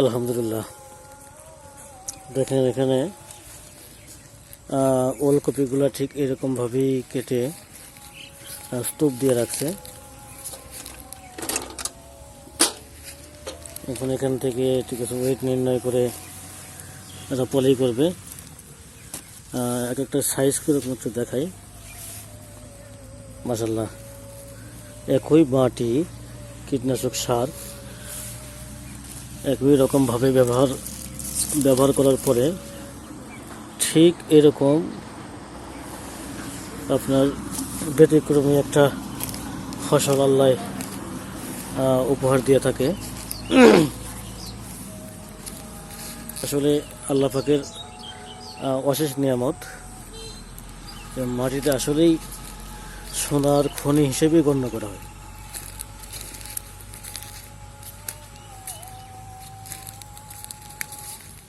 আলহামদুলিল্লাহ। দেখেন এখানে ওলকপিগুলো ঠিক এরকমভাবেই কেটে স্তূপ দিয়ে রাখছে। এখন এখান থেকে ঠিক আছে ওয়েট নির্ণয় করে এটা পলি করবে। এক একটা সাইজ করে একটু দেখাই। মাশাআল্লাহ, একই মাটি, কীটনাশক সার একই রকমভাবে ব্যবহার করার পরে ঠিক এরকম আপনার ব্যতিক্রমী একটা ফসল আল্লাহ উপহার দিয়ে থাকে। আসলে আল্লাহ পাকের অশেষ নিয়ামত। মাটিটা আসলেই সোনার খনি হিসেবেই গণ্য করা হয়।